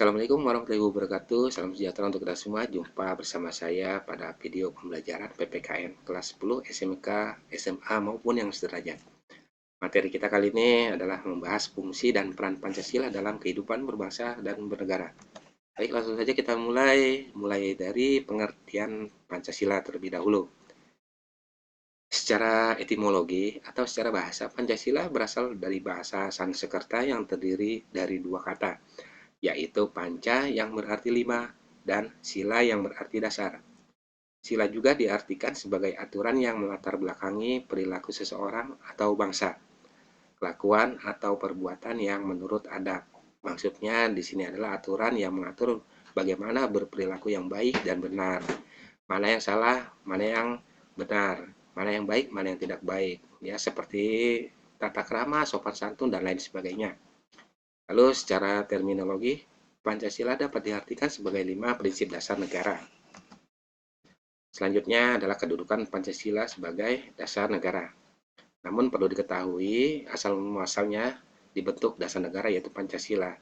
Assalamualaikum warahmatullahi wabarakatuh. Salam sejahtera untuk kita semua. Jumpa bersama saya pada video pembelajaran PPKN kelas 10 SMK, SMA maupun yang sederajat. Materi kita kali ini adalah membahas fungsi dan peran Pancasila dalam kehidupan berbangsa dan bernegara. Baik, langsung saja kita mulai dari pengertian Pancasila terlebih dahulu. Secara etimologi atau secara bahasa, Pancasila berasal dari bahasa Sanskerta yang terdiri dari dua kata, yaitu panca yang berarti lima dan sila yang berarti dasar. Sila juga diartikan sebagai aturan yang melatar belakangi perilaku seseorang atau bangsa, kelakuan atau perbuatan yang menurut adab. Maksudnya di sini adalah aturan yang mengatur bagaimana berperilaku yang baik dan benar, mana yang salah, mana yang benar, mana yang baik, mana yang tidak baik. Ya, seperti tata krama, sopan santun, dan lain sebagainya. Lalu secara terminologi, Pancasila dapat diartikan sebagai 5 prinsip dasar negara. Selanjutnya adalah kedudukan Pancasila sebagai dasar negara. Namun perlu diketahui asal-muasalnya dibentuk dasar negara yaitu Pancasila.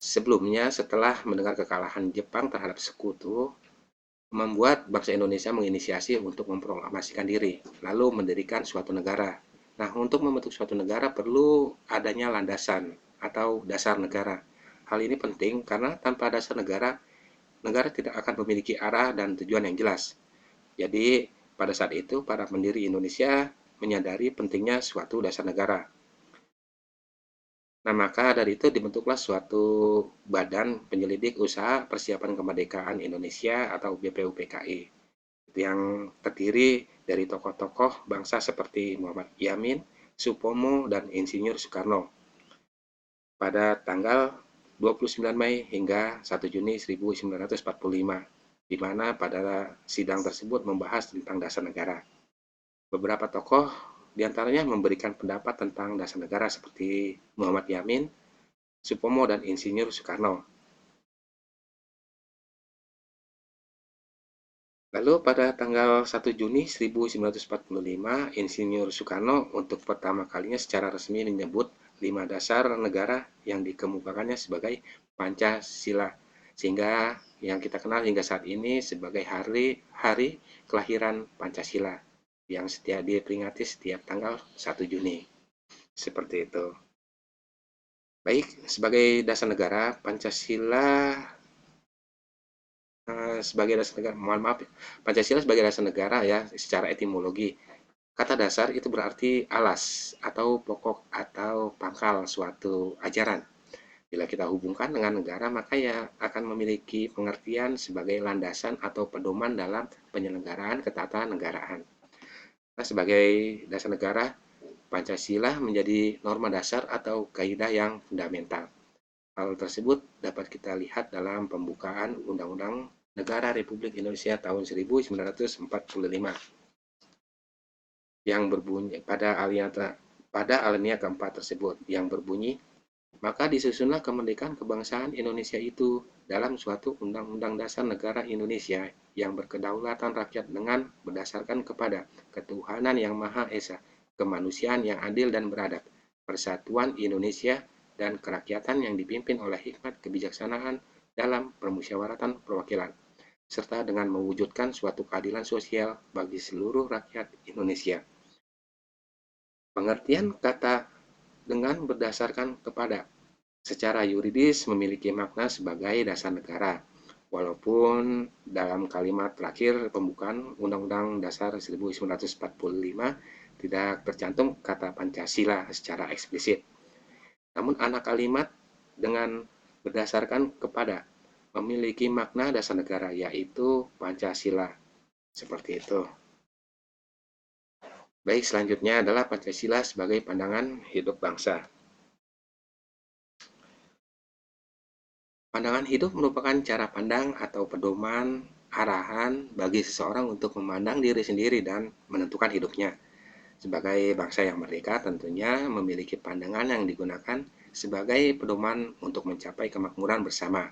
Sebelumnya, setelah mendengar kekalahan Jepang terhadap Sekutu, membuat bangsa Indonesia menginisiasi untuk memproklamasikan diri, lalu mendirikan suatu negara. Nah, untuk membentuk suatu negara perlu adanya landasan atau dasar negara. Hal ini penting karena tanpa dasar negara, negara tidak akan memiliki arah dan tujuan yang jelas. Jadi, pada saat itu, para pendiri Indonesia menyadari pentingnya suatu dasar negara. Nah, maka dari itu dibentuklah suatu Badan Penyelidik Usaha Persiapan Kemerdekaan Indonesia atau BPUPKI, yang terdiri dari tokoh-tokoh bangsa seperti Muhammad Yamin, Supomo, dan Insinyur Soekarno pada tanggal 29 Mei hingga 1 Juni 1945, di mana pada sidang tersebut membahas tentang dasar negara. Beberapa tokoh diantaranya memberikan pendapat tentang dasar negara seperti Muhammad Yamin, Supomo, dan Insinyur Soekarno. Lalu pada tanggal 1 Juni 1945, Insinyur Soekarno untuk pertama kalinya secara resmi menyebut 5 dasar negara yang dikemukakannya sebagai Pancasila, sehingga yang kita kenal hingga saat ini sebagai hari kelahiran Pancasila yang setiap diperingati setiap tanggal 1 Juni. Seperti itu. Baik, sebagai dasar negara, Pancasila sebagai dasar negara, mohon maaf, Pancasila sebagai dasar negara ya, secara etimologi. Kata dasar itu berarti alas atau pokok atau pangkal suatu ajaran. Bila kita hubungkan dengan negara, maka ya akan memiliki pengertian sebagai landasan atau pedoman dalam penyelenggaraan ketatanegaraan. Nah, sebagai dasar negara, Pancasila menjadi norma dasar atau kaidah yang fundamental. Hal tersebut dapat kita lihat dalam pembukaan Undang-Undang Negara Republik Indonesia tahun 1945 yang berbunyi pada alinea keempat tersebut yang berbunyi, maka disusunlah kemerdekaan kebangsaan Indonesia itu dalam suatu Undang-Undang Dasar Negara Indonesia yang berkedaulatan rakyat dengan berdasarkan kepada ketuhanan yang Maha Esa, kemanusiaan yang adil dan beradab, persatuan Indonesia, dan kerakyatan yang dipimpin oleh hikmat kebijaksanaan dalam permusyawaratan perwakilan, serta dengan mewujudkan suatu keadilan sosial bagi seluruh rakyat Indonesia. Pengertian kata dengan berdasarkan kepada secara yuridis memiliki makna sebagai dasar negara, walaupun dalam kalimat terakhir pembukaan Undang-Undang Dasar 1945 tidak tercantum kata Pancasila secara eksplisit. Namun anak kalimat dengan berdasarkan kepada memiliki makna dasar negara, yaitu Pancasila. Seperti itu. Baik, selanjutnya adalah Pancasila sebagai pandangan hidup bangsa. Pandangan hidup merupakan cara pandang atau pedoman arahan bagi seseorang untuk memandang diri sendiri dan menentukan hidupnya. Sebagai bangsa yang merdeka tentunya memiliki pandangan yang digunakan sebagai pedoman untuk mencapai kemakmuran bersama.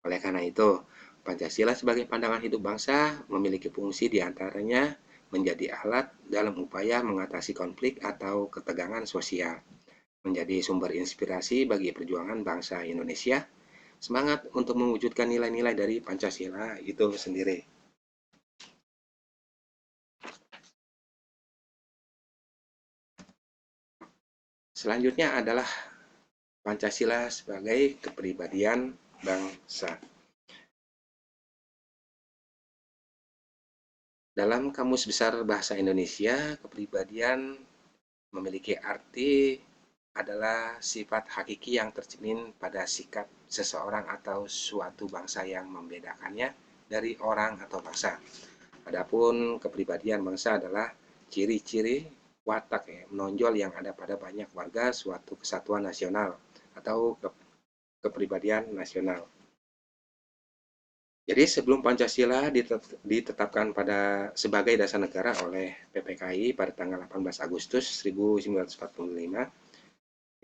Oleh karena itu, Pancasila sebagai pandangan hidup bangsa memiliki fungsi diantaranya menjadi alat dalam upaya mengatasi konflik atau ketegangan sosial, menjadi sumber inspirasi bagi perjuangan bangsa Indonesia, semangat untuk mewujudkan nilai-nilai dari Pancasila itu sendiri. Selanjutnya adalah Pancasila sebagai kepribadian bangsa. Dalam Kamus Besar Bahasa Indonesia, kepribadian memiliki arti adalah sifat hakiki yang tercermin pada sikap seseorang atau suatu bangsa yang membedakannya dari orang atau bangsa. Adapun kepribadian bangsa adalah ciri-ciri watak menonjol yang ada pada banyak warga suatu kesatuan nasional atau kepribadian nasional. Jadi sebelum Pancasila ditetapkan sebagai dasar negara oleh PPKI pada tanggal 18 Agustus 1945,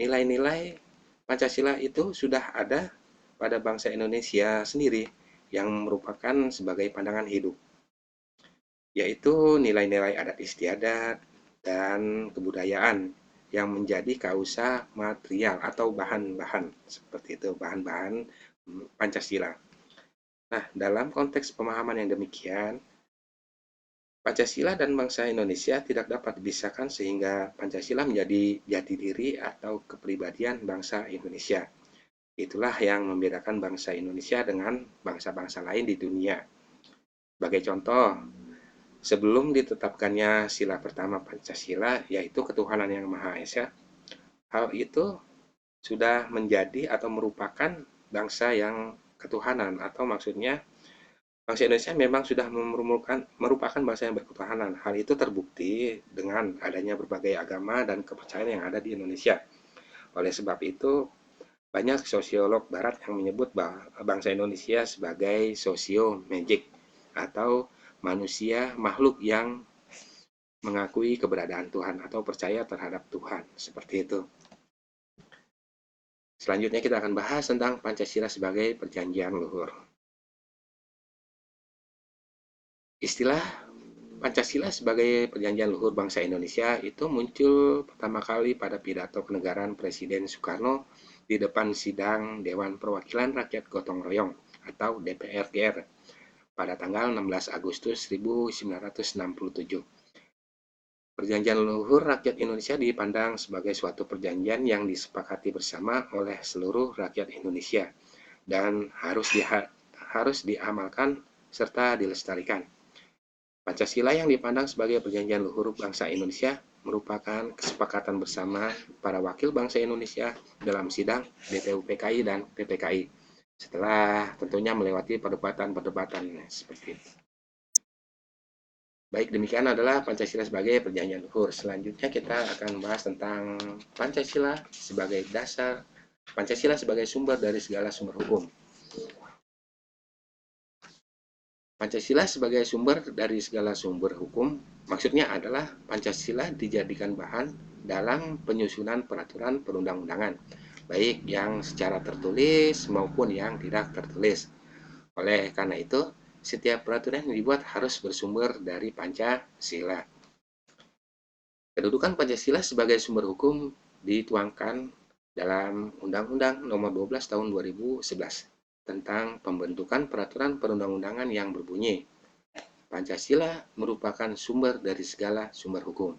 nilai-nilai Pancasila itu sudah ada pada bangsa Indonesia sendiri yang merupakan sebagai pandangan hidup, yaitu nilai-nilai adat istiadat dan kebudayaan yang menjadi kausa material atau bahan-bahan seperti itu, bahan-bahan Pancasila. Nah, dalam konteks pemahaman yang demikian, Pancasila dan bangsa Indonesia tidak dapat dipisahkan sehingga Pancasila menjadi jati diri atau kepribadian bangsa Indonesia. Itulah yang membedakan bangsa Indonesia dengan bangsa-bangsa lain di dunia. Sebagai contoh, sebelum ditetapkannya sila pertama Pancasila, yaitu ketuhanan yang Maha Esa, hal itu sudah menjadi atau merupakan bangsa yang ketuhanan, atau maksudnya bangsa Indonesia memang sudah merupakan bangsa yang berketuhanan. Hal itu terbukti dengan adanya berbagai agama dan kepercayaan yang ada di Indonesia. Oleh sebab itu, banyak sosiolog barat yang menyebut bangsa Indonesia sebagai sosio-magic atau manusia makhluk yang mengakui keberadaan Tuhan atau percaya terhadap Tuhan. Seperti itu. Selanjutnya kita akan bahas tentang Pancasila sebagai perjanjian luhur. Istilah Pancasila sebagai perjanjian luhur bangsa Indonesia itu muncul pertama kali pada pidato kenegaraan Presiden Soekarno di depan sidang Dewan Perwakilan Rakyat Gotong Royong atau DPR-GR pada tanggal 16 Agustus 1967. Perjanjian luhur rakyat Indonesia dipandang sebagai suatu perjanjian yang disepakati bersama oleh seluruh rakyat Indonesia dan harus diamalkan serta dilestarikan. Pancasila yang dipandang sebagai perjanjian luhur bangsa Indonesia merupakan kesepakatan bersama para wakil bangsa Indonesia dalam sidang DPUPKI dan PPKI setelah tentunya melewati perdebatan-perdebatan seperti itu. Baik, demikian adalah Pancasila sebagai perjanjian luhur. Selanjutnya kita akan bahas tentang Pancasila sebagai dasar, Pancasila sebagai sumber dari segala sumber hukum. Pancasila sebagai sumber dari segala sumber hukum, maksudnya adalah Pancasila dijadikan bahan dalam penyusunan peraturan perundang-undangan, baik yang secara tertulis maupun yang tidak tertulis. Oleh karena itu, setiap peraturan yang dibuat harus bersumber dari Pancasila. Kedudukan Pancasila sebagai sumber hukum dituangkan dalam Undang-Undang Nomor 12 Tahun 2011 tentang pembentukan peraturan perundang-undangan yang berbunyi, Pancasila merupakan sumber dari segala sumber hukum.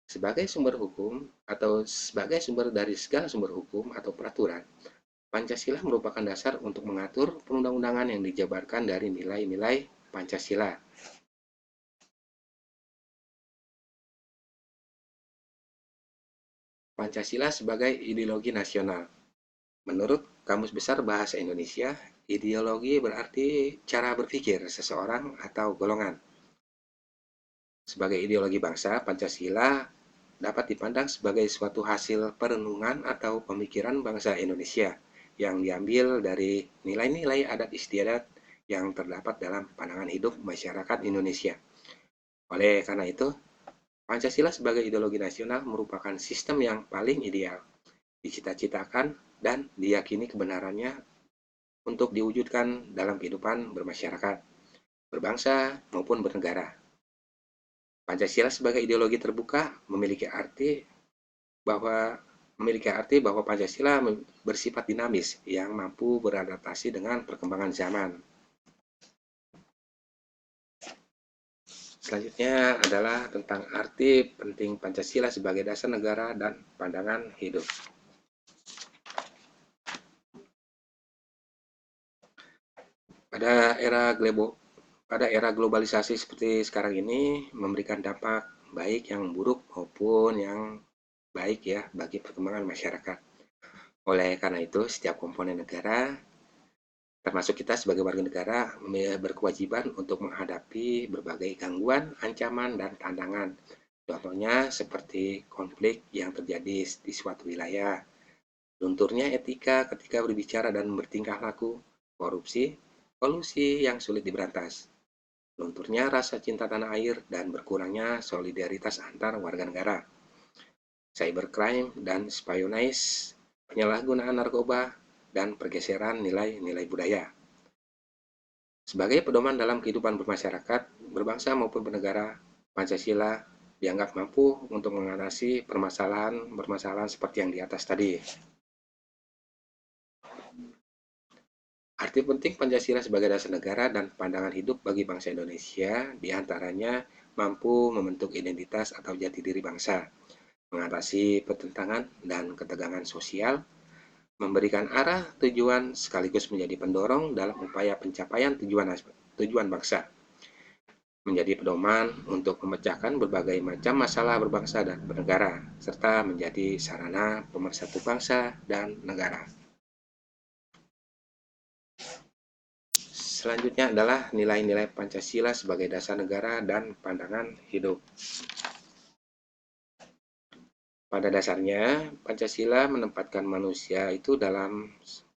Sebagai sumber hukum atau sebagai sumber dari segala sumber hukum atau peraturan, Pancasila merupakan dasar untuk mengatur perundang-undangan yang dijabarkan dari nilai-nilai Pancasila. Pancasila sebagai ideologi nasional. Menurut Kamus Besar Bahasa Indonesia, ideologi berarti cara berpikir seseorang atau golongan. Sebagai ideologi bangsa, Pancasila dapat dipandang sebagai suatu hasil perenungan atau pemikiran bangsa Indonesia yang diambil dari nilai-nilai adat istiadat yang terdapat dalam pandangan hidup masyarakat Indonesia. Oleh karena itu, Pancasila sebagai ideologi nasional merupakan sistem yang paling ideal, dicita-citakan dan diyakini kebenarannya untuk diwujudkan dalam kehidupan bermasyarakat, berbangsa, maupun bernegara. Pancasila sebagai ideologi terbuka memiliki arti bahwa memiliki arti bahwa Pancasila bersifat dinamis yang mampu beradaptasi dengan perkembangan zaman. Selanjutnya adalah tentang arti penting Pancasila sebagai dasar negara dan pandangan hidup. Pada era globalisasi seperti sekarang ini memberikan dampak baik yang buruk maupun yang baik ya bagi perkembangan masyarakat. Oleh karena itu, setiap komponen negara, termasuk kita sebagai warga negara, berkewajiban untuk menghadapi berbagai gangguan, ancaman, dan tantangan. Contohnya seperti konflik yang terjadi di suatu wilayah, lunturnya etika ketika berbicara dan bertingkah laku, korupsi, polusi yang sulit diberantas, lunturnya rasa cinta tanah air, dan berkurangnya solidaritas antar warga negara, cybercrime dan spionage, penyalahgunaan narkoba, dan pergeseran nilai-nilai budaya. Sebagai pedoman dalam kehidupan bermasyarakat, berbangsa maupun bernegara, Pancasila dianggap mampu untuk mengatasi permasalahan seperti yang di atas tadi. Arti penting Pancasila sebagai dasar negara dan pandangan hidup bagi bangsa Indonesia diantaranya mampu membentuk identitas atau jati diri bangsa, mengatasi pertentangan dan ketegangan sosial, memberikan arah tujuan sekaligus menjadi pendorong dalam upaya pencapaian tujuan bangsa, menjadi pedoman untuk memecahkan berbagai macam masalah berbangsa dan bernegara, serta menjadi sarana pemersatu bangsa dan negara. Selanjutnya adalah nilai-nilai Pancasila sebagai dasar negara dan pandangan hidup. Pada dasarnya, Pancasila menempatkan manusia itu dalam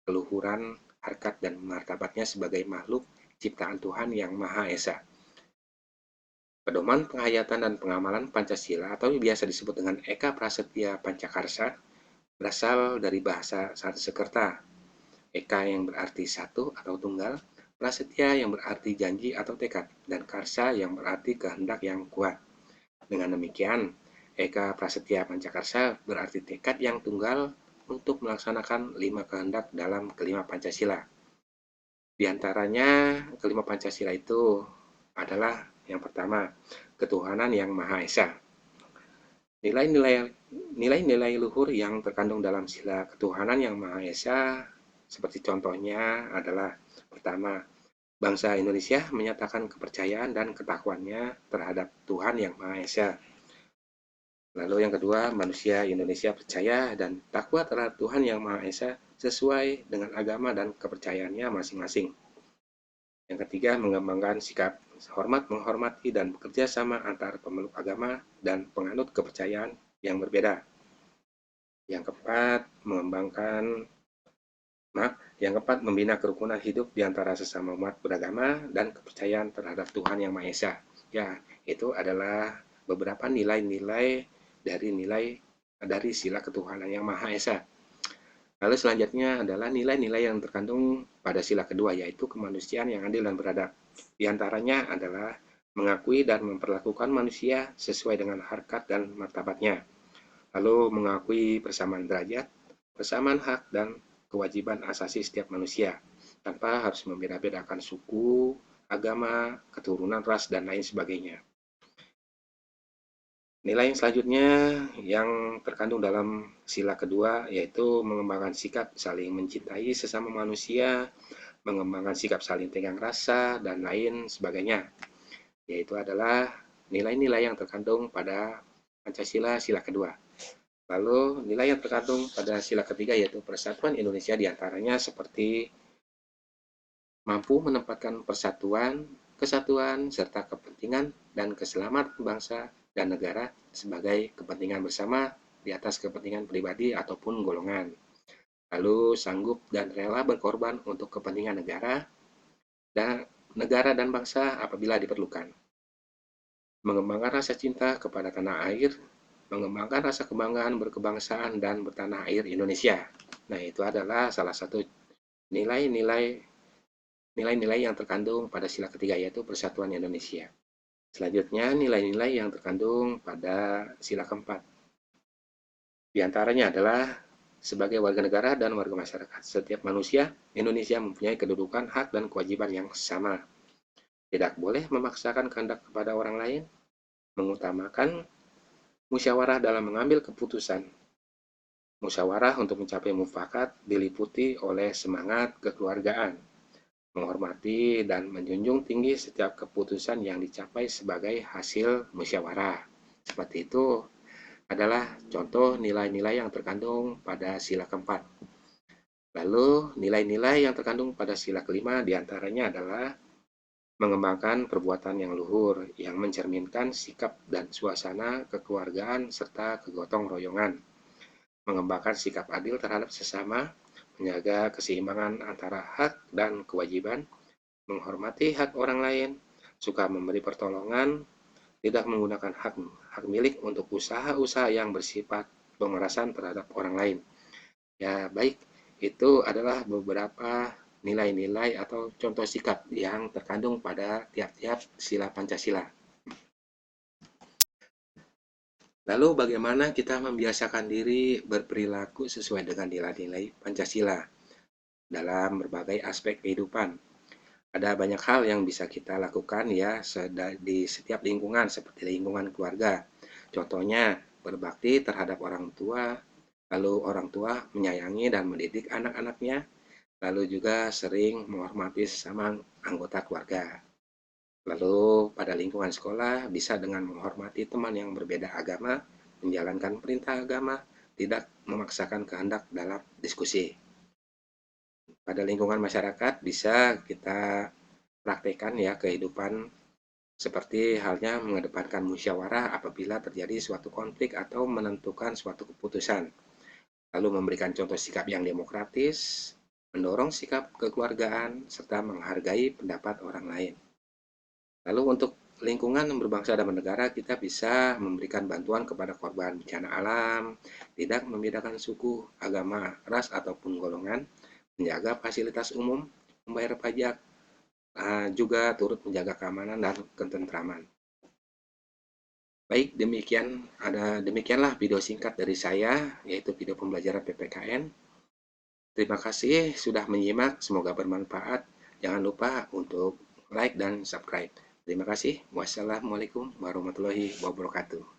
keluhuran, harkat, dan martabatnya sebagai makhluk ciptaan Tuhan yang Maha Esa. Pedoman penghayatan dan pengamalan Pancasila atau biasa disebut dengan Eka Prasetya Pancakarsa berasal dari bahasa Sanskerta. Eka yang berarti satu atau tunggal, Prasetya yang berarti janji atau tekad, dan Karsa yang berarti kehendak yang kuat. Dengan demikian, Eka Prasetya Pancakarsa berarti tekad yang tunggal untuk melaksanakan 5 kehendak dalam kelima Pancasila. Di antaranya, kelima Pancasila itu adalah yang pertama, ketuhanan yang Maha Esa. Nilai-nilai luhur yang terkandung dalam sila ketuhanan yang Maha Esa seperti contohnya adalah pertama, bangsa Indonesia menyatakan kepercayaan dan ketakuannya terhadap Tuhan yang Maha Esa. Lalu yang kedua, manusia Indonesia percaya dan takwa terhadap Tuhan yang Maha Esa sesuai dengan agama dan kepercayaannya masing-masing. Yang ketiga, mengembangkan sikap hormat menghormati dan bekerja sama antar pemeluk agama dan penganut kepercayaan yang berbeda. Yang keempat, membina kerukunan hidup di antara sesama umat beragama dan kepercayaan terhadap Tuhan yang Maha Esa. Ya, itu adalah beberapa nilai-nilai dari sila ketuhanan yang Maha Esa. Lalu selanjutnya adalah nilai-nilai yang terkandung pada sila kedua, yaitu kemanusiaan yang adil dan beradab. Di antaranya adalah mengakui dan memperlakukan manusia sesuai dengan harkat dan martabatnya. Lalu mengakui persamaan derajat, persamaan hak, dan kewajiban asasi setiap manusia, tanpa harus membeda-bedakan suku, agama, keturunan, ras, dan lain sebagainya. Nilai yang selanjutnya yang terkandung dalam sila kedua yaitu mengembangkan sikap saling mencintai sesama manusia, mengembangkan sikap saling tenggang rasa, dan lain sebagainya. Yaitu adalah nilai-nilai yang terkandung pada Pancasila sila kedua. Lalu nilai yang terkandung pada sila ketiga yaitu persatuan Indonesia diantaranya seperti mampu menempatkan persatuan, kesatuan, serta kepentingan dan keselamatan bangsa dan negara sebagai kepentingan bersama di atas kepentingan pribadi ataupun golongan. Lalu sanggup dan rela berkorban untuk kepentingan negara dan bangsa apabila diperlukan. Mengembangkan rasa cinta kepada tanah air, mengembangkan rasa kebanggaan berkebangsaan dan bertanah air Indonesia. Nah, itu adalah salah satu nilai-nilai yang terkandung pada sila ketiga yaitu persatuan Indonesia. Selanjutnya nilai-nilai yang terkandung pada sila keempat Di antaranya adalah sebagai warga negara dan warga masyarakat. Setiap manusia Indonesia mempunyai kedudukan, hak, dan kewajiban yang sama. Tidak boleh memaksakan kehendak kepada orang lain, mengutamakan musyawarah dalam mengambil keputusan. Musyawarah untuk mencapai mufakat diliputi oleh semangat kekeluargaan, menghormati dan menjunjung tinggi setiap keputusan yang dicapai sebagai hasil musyawarah. Seperti itu adalah contoh nilai-nilai yang terkandung pada sila keempat. Lalu nilai-nilai yang terkandung pada sila kelima diantaranya adalah mengembangkan perbuatan yang luhur, yang mencerminkan sikap dan suasana kekeluargaan serta kegotong royongan, mengembangkan sikap adil terhadap sesama, menjaga keseimbangan antara hak dan kewajiban, menghormati hak orang lain, suka memberi pertolongan, tidak menggunakan hak milik untuk usaha-usaha yang bersifat pemerasan terhadap orang lain. Ya, baik, itu adalah beberapa nilai-nilai atau contoh sikap yang terkandung pada tiap-tiap sila Pancasila. Lalu bagaimana kita membiasakan diri berperilaku sesuai dengan nilai-nilai Pancasila dalam berbagai aspek kehidupan? Ada banyak hal yang bisa kita lakukan ya di setiap lingkungan seperti lingkungan keluarga. Contohnya berbakti terhadap orang tua, lalu orang tua menyayangi dan mendidik anak-anaknya, lalu juga sering menghormati sesama anggota keluarga. Lalu pada lingkungan sekolah bisa dengan menghormati teman yang berbeda agama, menjalankan perintah agama, tidak memaksakan kehendak dalam diskusi. Pada lingkungan masyarakat bisa kita praktekkan ya kehidupan seperti halnya mengedepankan musyawarah apabila terjadi suatu konflik atau menentukan suatu keputusan. Lalu memberikan contoh sikap yang demokratis, mendorong sikap kekeluargaan, serta menghargai pendapat orang lain. Lalu untuk lingkungan berbangsa dan bernegara, kita bisa memberikan bantuan kepada korban bencana alam, tidak membedakan suku, agama, ras, ataupun golongan, menjaga fasilitas umum, membayar pajak, juga turut menjaga keamanan dan ketentraman. Baik, demikianlah video singkat dari saya, yaitu video pembelajaran PPKN. Terima kasih sudah menyimak, semoga bermanfaat. Jangan lupa untuk like dan subscribe. Terima kasih. Wassalamualaikum warahmatullahi wabarakatuh.